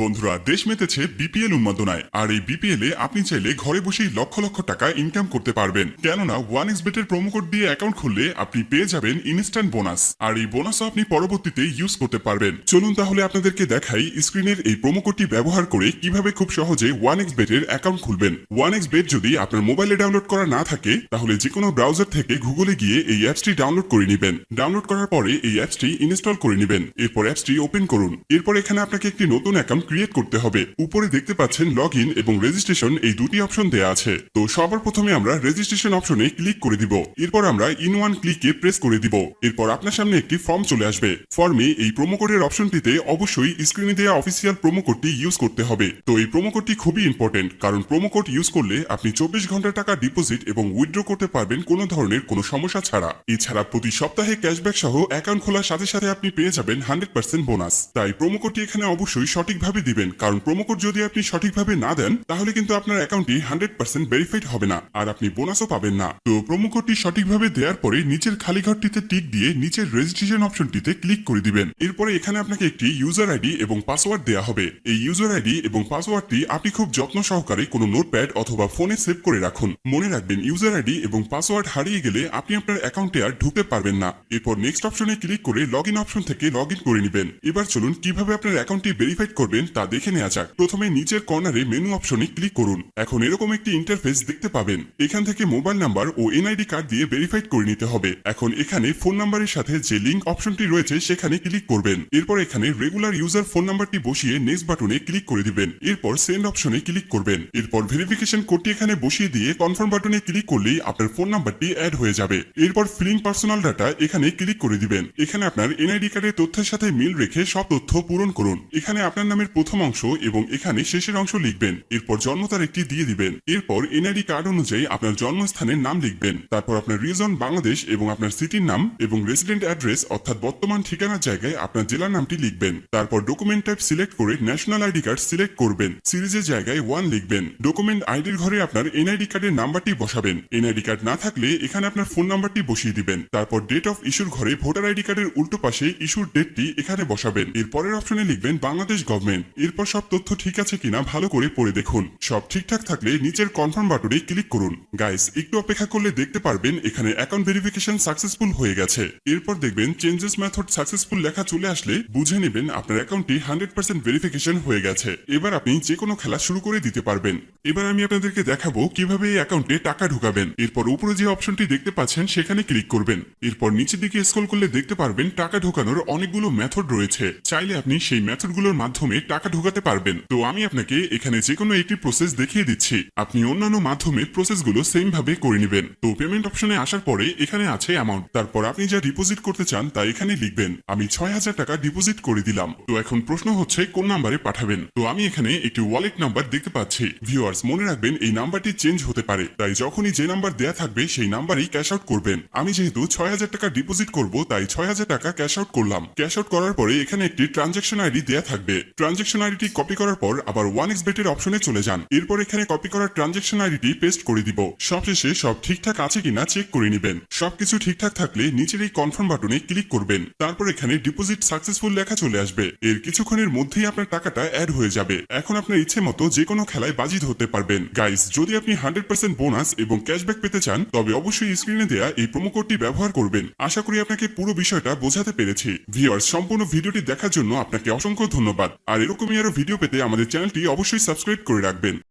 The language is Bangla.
বন্ধুরা, দেশ মেতেছে বিপিএল উন্মাদনায়। আর এই বিপিএল এ আপনি চাইলে ঘরে বসেই লক্ষ লক্ষ টাকা ইনকাম করতে পারবেন। কেননা 1xBet এর প্রোমো কোড দিয়ে অ্যাকাউন্ট খুললে আপনি পেয়ে যাবেন ইনস্ট্যান্ট বোনাস। আর এই বোনাসও আপনি পরবর্তীতে ইউজ করতে পারবেন। চলুন তাহলে আপনাদেরকে দেখাই স্ক্রিনের এই প্রোমো কোডটি ব্যবহার করে কিভাবে খুব সহজে 1xBet এর অ্যাকাউন্ট খুলবেন। 1xBet যদি আপনার মোবাইলে ডাউনলোড করা না থাকে তাহলে যে কোনো ব্রাউজার থেকে গুগলে গিয়ে এই অ্যাপসটি ডাউনলোড করে নেবেন। ডাউনলোড করার পরে এই অ্যাপসটি ইনস্টল করে নেবেন। এরপর অ্যাপসটি ওপেন করুন। এরপর এখানে আপনাকে একটি নতুন অ্যাকাউন্ট ক্রিয়েট করতে হবে। উপরে দেখতে পাচ্ছেন লগ ইন এবং রেজিস্ট্রেশন এই দুটি অপশন দেয়া আছে। তো সবার প্রথমে আমরা রেজিস্ট্রেশন অপশনে ক্লিক করে দিব। এরপর আমরা ইন ওয়ান ক্লিকে প্রেস করে দিব। এরপর আপনার সামনে একটি ফর্ম চলে আসবে। ফর্মে এই প্রোমো কোডের অপশনটিতে অবশ্যই স্ক্রিনে দেওয়া অফিসিয়াল প্রোমো কোডটি ইউজ করতে হবে। তো এই প্রোমো কোডটি খুবই ইম্পর্টেন্ট, কারণ প্রোমো কোড ইউজ করলে আপনি 24 ঘন্টা টাকা ডিপোজিট এবং উইথড্র করতে পারবেন কোনো ধরনের কোনো সমস্যা ছাড়া। এছাড়া প্রতি সপ্তাহে ক্যাশব্যাক সহ অ্যাকাউন্ট খোলার সাথে সাথে আপনি পেয়ে যাবেন 100% বোনাস। তাই প্রোমো কোডটি এখানে অবশ্যই সঠিকভাবে দিবেন, কারণ প্রোমো কোড যদি আপনি সঠিকভাবে না দেন তাহলে কিন্তু আপনার অ্যাকাউন্টটি 100% ভেরিফাইড হবে না আর আপনি বোনাসও পাবেন না। তো প্রোমো কোডটি সঠিকভাবে দেওয়ার পরে নিচের খালি ঘরটিতে টিক দিয়ে নিচের রেজিস্ট্রেশন অপশনটিতে ক্লিক করে দিবেন। এরপরে এখানে আপনাকে একটি ইউজার আইডি এবং পাসওয়ার্ড দেওয়া হবে। এই ইউজার আইডি এবং পাসওয়ার্ডটি আপনি খুব যত্ন সহকারে কোনো নোটপ্যাড অথবা ফোনে সেভ করে রাখুন। মনে রাখবেন, ইউজার আইডি এবং পাসওয়ার্ড হারিয়ে গেলে আপনি আপনার অ্যাকাউন্টে আর ঢুকতে পারবেন না। এরপর নেক্সট অপশনে ক্লিক করে লগ ইন অপশন থেকে লগ ইন করে নেবেন। এবার চলুন কিভাবে আপনার অ্যাকাউন্টটি ভেরিফাইড করবেন তা দেখে নেওয়া যাক। প্রথমে নিচের কর্নারে মেনু অপশনে ক্লিক করুন। এখন এরকম একটি ইন্টারফেস দেখতে পাবেন। এখান থেকে মোবাইল নাম্বার ও এনআইডি কার্ড দিয়ে ভেরিফাইড করে নিতে হবে। এখন এখানে ফোন নাম্বারের সাথে যে লিঙ্ক অপশনটি রয়েছে সেখানে ক্লিক করবেন। এরপর এখানে রেগুলার ইউজার ফোন নাম্বারটি বসিয়ে নেক্সট বাটনে ক্লিক করে দিবেন। এরপর সেন্ড অপশনে ক্লিক করবেন। এরপর ভেরিফিকেশন কোডটি এখানে বসিয়ে দিয়ে কনফার্ম বাটনে ক্লিক করলেই আপনার ফোন নাম্বারটি অ্যাড হয়ে যাবে। এরপর ফিলিং পার্সোনাল ডাটা এখানে ক্লিক করে দিবেন। এখানে আপনার এনআইডি কার্ডের তথ্যের সাথে মিল রেখে সব তথ্য পূরণ করুন। এখানে আপনার নামের প্রথম অংশ এবং এখানে শেষের অংশ লিখবেন। এরপর জন্ম তারিখটি দিয়ে দিবেন। এরপর এনআইডি কার্ড অনুযায়ী আপনার জন্মস্থানের নাম লিখবেন। তারপর আপনার রিজন বাংলাদেশ এবং আপনার সিটির নাম এবং রেসিডেন্ট অ্যাড্রেস অর্থাৎ বর্তমান ঠিকানার জায়গায় আপনার জেলার নামটি লিখবেন। তারপর ডকুমেন্ট টাইপ সিলেক্ট করে ন্যাশনাল আইডি কার্ড সিলেক্ট করবেন। সিরিজের জায়গায় 1 লিখবেন। ডকুমেন্ট আইডির ঘরে আপনার এনআইডি কার্ডের নাম্বারটি বসাবেন। এনআইডি কার্ড না থাকলে এখানে আপনার ফোন নাম্বারটি বসিয়ে দিবেন। তারপর ডেট অফ ইস্যুর ঘরে ভোটার আইডি কার্ডের উল্টো পাশে ইস্যুর ডেটটি এখানে বসাবেন। এরপরের অপশনে লিখবেন বাংলাদেশ গভর্নমেন্ট। এরপর সব তথ্য ঠিক আছে কিনা ভালো করে পড়ে দেখুন। সব ঠিকঠাক থাকলে নিচের কনফার্ম বাটনে ক্লিক করুন। গাইস, একটু অপেক্ষা করলে দেখতে পারবেন এখানে অ্যাকাউন্ট ভেরিফিকেশন সাকসেসফুল হয়ে গেছে। এরপর দেখবেন চেঞ্জেস মেথড সাকসেসফুল লেখা চলে আসলে বুঝে নেবেন আপনার অ্যাকাউন্টটি 100% ভেরিফিকেশন হয়ে গেছে। এবার আপনি যে কোনো খেলা শুরু করে দিতে পারবেন। এবার আমি আপনাদেরকে দেখাবো কিভাবে এই অ্যাকাউন্টে টাকা ঢুকাবেন। এরপর উপরে যে অপশনটি দেখতে পাচ্ছেন সেখানে ক্লিক করবেন। এরপর নিচের দিকে স্ক্রল করলে দেখতে পারবেন টাকা ঢোকানোর অনেকগুলো মেথড রয়েছে। চাইলে আপনি সেই মেথডগুলোর মাধ্যমে টাকা ঢোকাতে পারবেন। তো আমি আপনাকে এখানে যে কোনো একটি প্রসেস দেখিয়ে দিচ্ছি। আপনি অন্যান্য মাধ্যমে প্রসেসগুলো সেম ভাবে করে নেবেন। তো পেমেন্ট অপশনে আসার পরে এখানে আছে অ্যামাউন্ট। তারপর আপনি যা ডিপোজিট করতে চান তা এখানে লিখবেন। আমি 6000 টাকা ডিপোজিট করে দিলাম। তো এখন প্রশ্ন হচ্ছে কোন নাম্বারে পাঠাবেন। তো আমি এখানে একটি ওয়ালেট নাম্বার দেখতে পাচ্ছি। ভিউয়ার্স, মনে রাখবেন এই নাম্বারটি চেঞ্জ হতে পারে, তাই যখনই যে নাম্বার দেয়া থাকবে সেই নাম্বারেই ক্যাশ আউট করবেন। আমি যেহেতু 6000 টাকা ডিপোজিট করব তাই 6000 টাকা ক্যাশ আউট করলাম। ক্যাশ আউট করার পরে এখানে একটি ট্রানজাকশন আইডি দেয়া থাকবে। ট্রানজাকশন আইডিটি কপি করার পর আবার 1xBet এর অপশনে চলে যান। এরপর এখানে কপি করা ট্রানজাকশন আইডিটি পেস্ট করে দিব। সবশেষে সব ঠিকঠাক আছে কিনা চেক করে নেবেন। সবকিছু ঠিকঠাক থাকলে নিচের এই কনফার্ম বাটনে ক্লিক করবেন। তারপর এখানে ডিপোজিট সাকসেসফুল লেখা চলে আসবে। এর কিছুক্ষণের মধ্যেই আপনার টাকাটা অ্যাড হয়ে যাবে। এখন আপনার ইচ্ছে মতো যে কোনো খেলায় বাজি ধরতে পারবেন। গাইস, যদি আপনি 100% বোনাস এবং ক্যাশব্যাক পেতে চান তবে অবশ্যই স্ক্রিনে দেয়া এই প্রোমো কোডটি ব্যবহার করবেন। আশা করি আপনাকে পুরো বিষয়টা বোঝাতে পেরেছি। ভিউয়ার্স, সম্পূর্ণ ভিডিওটি দেখার জন্য আপনাকে অসংখ্য ধন্যবাদ। আর এরকমই আরো ভিডিও পেতে আমাদের চ্যানেলটি অবশ্যই সাবস্ক্রাইব করে রাখবেন।